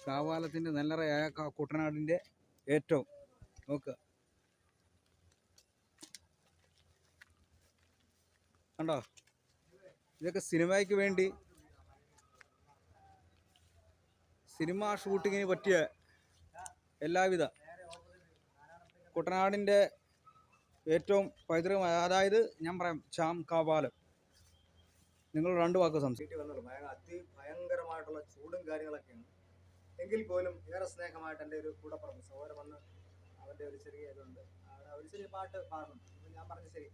കാവാലത്തിൻ്റെ നെല്ലറയായ കുട്ടനാടിൻ്റെ ഏറ്റവും നോക്കുക കണ്ടോ. ഇതൊക്കെ സിനിമയ്ക്ക് വേണ്ടി സിനിമ ഷൂട്ടിങ്ങിന് പറ്റിയ എല്ലാവിധ കുട്ടനാടിൻ്റെ ഏറ്റവും പൈതൃകമായ, അതായത് ഞാൻ പറയാം ചാം കാവാലം. നിങ്ങൾ രണ്ട് വാക്ക് സംസാരിക്കും. അതിഭയങ്കരമായിട്ടുള്ള ചൂടും കാര്യങ്ങളൊക്കെയാണ്. എങ്കിൽ പോലും ഏറെ സ്നേഹമായിട്ട് എൻ്റെ ഒരു കൂടപ്പുറം സഹോദരൻ വന്ന് അവൻ്റെ ഒരു ചെറിയ ഇതുണ്ട്, ഒരു ചെറിയ പാട്ട് പാടണം. ഞാൻ പറഞ്ഞു ശരി,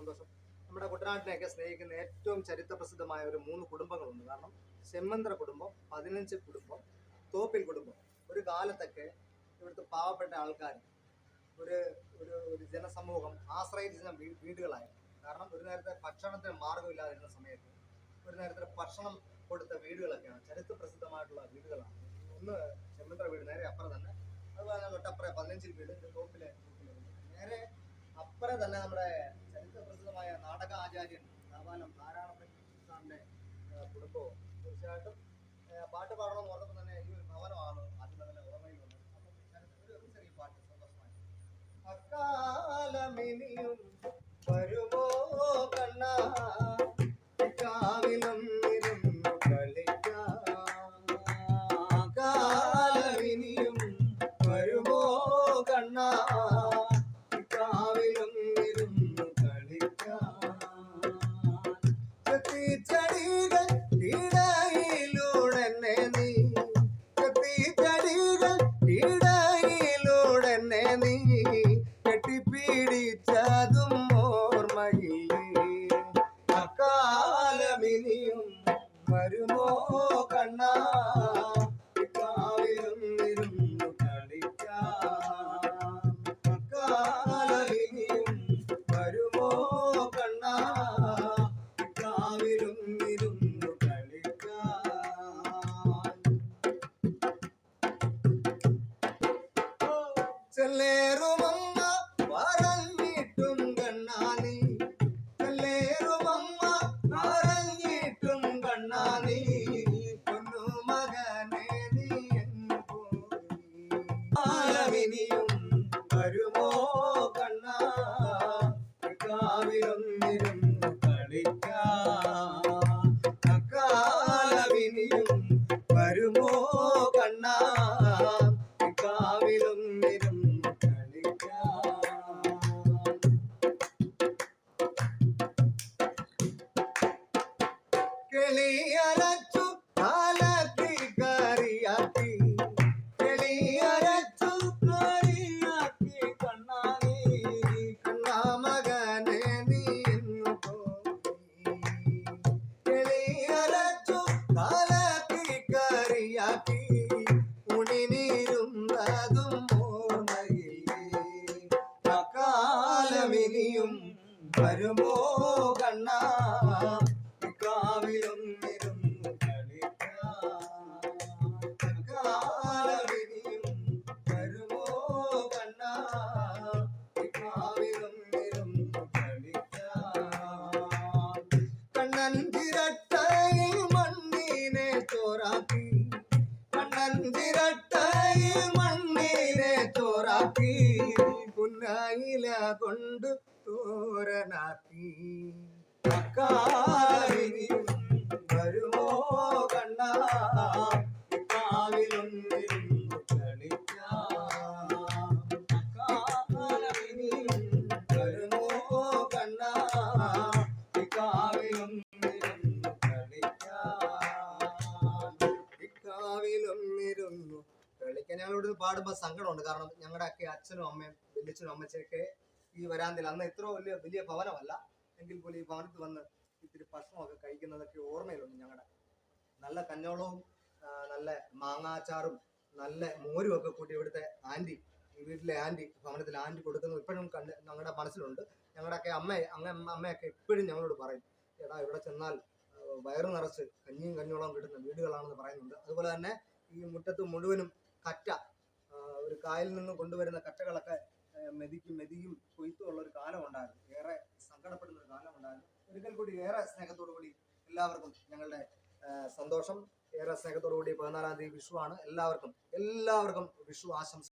സന്തോഷം. നമ്മുടെ കുട്ടനാട്ടിനെയൊക്കെ സ്നേഹിക്കുന്ന ഏറ്റവും ചരിത്ര പ്രസിദ്ധമായ ഒരു 3 കുടുംബങ്ങളുണ്ട്. കാരണം ചെമ്മന്ത്ര കുടുംബം, 15 കുടുംബം, തോപ്പിൽ കുടുംബം. ഒരു കാലത്തൊക്കെ ഇവിടുത്തെ പാവപ്പെട്ട ആൾക്കാർ ഒരു ജനസമൂഹം ആശ്രയിച്ചിരുന്ന വീടുകളായിരുന്നു. കാരണം ഒരു നേരത്തെ ഭക്ഷണത്തിന് മാർഗമില്ലാതിരുന്ന സമയത്ത് ഒരു നേരത്തെ ഭക്ഷണം കൊടുത്ത വീടുകളൊക്കെയാണ് ചരിത്ര പ്രസിദ്ധമായിട്ടുള്ള വീടുകളാണ്. ഒന്ന് ചെമ്മന്ത്ര വീട്, നേരെ അപ്പുറം തന്നെ. അതുപോലെ തൊട്ടപ്പുറം 15 വീട്, തോപ്പിലെ നേരെ അപ്പുറം തന്നെ നമ്മുടെ ചരിത്ര പ്രസിദ്ധമായ നാടക ആചാര്യൻ കാവാലം നാരായണപ്പൻ സാറിന്റെ കുടുംബവും. തീർച്ചയായിട്ടും പാട്ട് പാടണമെന്ന് ഓർത്തപ്പോൾ തന്നെ ഈ ഒരു ഭവനമാണ് ആദ്യം തന്നെ ഓർമ്മയിൽ വന്നത്. അപ്പം ഒരു ചെറിയ പാട്ട് സന്തോഷമായി. അക്കാലമിനിയും വരുമോ കണ്ണാ കാവിലും ഇരുന്നു കളിക്കാം, കാലമിനിയും വരുമോ കണ്ണാ കാവിലും ഇരുന്നു കളിക്കാം, ചെത്തിച്ചടികൾ ഇടയിലൂടെ നീ, ചെത്തിച്ചടികൾ ഇടയിലൂടെ നീ കെട്ടിപ്പിടിച്ചതും ഓർമ്മയില്ലേ, അക്കാലമിനിയും വരുമോ കണ്ണാ കാവിലും ഇരുന്നു കളിക്കാം, അക്കാലമിനിയും വരുമോ കണ്ണാ കാവിലും ഇരുന്നു കളിക്കാം. ചെല്ലേറുമമ്മ പറഞ്ഞിട്ടും കണ്ണാനി, ചെല്ലേറുമമ്മ പറഞ്ഞിട്ടും കണ്ണാനി, പൊന്നു മകനെ നീ എന്നു പോയി, കാലമിനിയും വരുമോ കണ്ണാ കാവിലും ഇരുന്നു കളിക്കാം, അക്കാലമിനിയും വരുമോ കണ്ണാ കാവിലും ഇരുന്നു കളിക്കാം. കിളിയരച്ചു കാലത്തി കറിയാക്കി, കിളിയരച്ചു കറിയാക്കി കണ്ണാനി, കണ്ണാ മകനെ നീ എന്നു പോയി, കിളിയരച്ചു കാലത്തി കറിയാക്കി ഉണിനീരുന്നതും ഓർമ്മയില്ലേ, അക്കാലമിനിയും വരുമോ കണ്ണാ കാവിലും ഇരുന്നു കളിക്കാം, അക്കാലമിനിയും വരുമോ കണ്ണാ കാവിലും ഇരുന്നു കളിക്കാം. കണ്ണൻ ചിരട്ടയിൽ മണ്ണിനെ ചോറാക്കി, കണ്ണൻ ചിരട്ടയിൽ മണ്ണിനെ ചോറാക്കി, പുന്നയില കൊണ്ട് തോരനാക്കി, അക്കാലമിനിയും വരുമോ കണ്ണാ കാവിലും ഇരുന്നു കളിക്കാം, അക്കാലമിനിയും വരുമോ കണ്ണാ കാവിലും ഇരുന്നു കളിക്കാം, ഇക്കാവിലും ഇരുന്നു കളിക്കാൻ. ഞങ്ങൾ ഇവിടുന്ന് പാടുമ്പോൾ സങ്കടമുണ്ട്. കാരണം ഞങ്ങളുടെ ഒക്കെ അച്ഛനും അമ്മയും വലിയച്ഛനും അമ്മച്ചയൊക്കെ ഈ വരാന്തിൽ, അന്ന് ഇത്ര വലിയ ഭവനമല്ല എങ്കിൽ പോലും ഈ ഭവനത്ത് വന്ന് ഇത്തിരി ഭക്ഷണമൊക്കെ കഴിക്കുന്നതൊക്കെ ഓർമ്മയിലുണ്ട്. ഞങ്ങളുടെ നല്ല കഞ്ഞോളവും നല്ല മാങ്ങാച്ചാറും നല്ല മോരും ഒക്കെ കൂട്ടി ഇവിടുത്തെ ആൻറ്റി, ഈ വീട്ടിലെ ആൻറ്റി, ഭവനത്തിലെ ആൻറ്റി കൊടുക്കുന്നത് ഇപ്പോഴും ഞങ്ങളുടെ മനസ്സിലുണ്ട്. ഞങ്ങളുടെയൊക്കെ അമ്മയൊക്കെ എപ്പോഴും ഞങ്ങളോട് പറയും, എടാ ഇവിടെ ചെന്നാൽ വയറ് നിറച്ച് കഞ്ഞിയും കഞ്ഞോളവും കിട്ടുന്ന വീടുകളാണെന്ന് പറയുന്നുണ്ട്. അതുപോലെ തന്നെ ഈ മുറ്റത്ത് മുഴുവനും കറ്റ, ഒരു കായൽ നിന്ന് കൊണ്ടുവരുന്ന കറ്റകളൊക്കെ മെതിയും കൊയ്ത്തും ഉള്ള ഒരു കാലം ഉണ്ടായിരുന്നു. ഏറെ സങ്കടപ്പെടുന്ന ഒരു കാലം ഉണ്ടായിരുന്നു. ഒരിക്കൽ കൂടി ഏറെ സ്നേഹത്തോടു കൂടി എല്ലാവർക്കും ഞങ്ങളുടെ സന്തോഷം. ഏറെ സ്നേഹത്തോടു കൂടി 14-ാം തീയതി വിഷുവാണ്. എല്ലാവർക്കും വിഷു ആശംസ.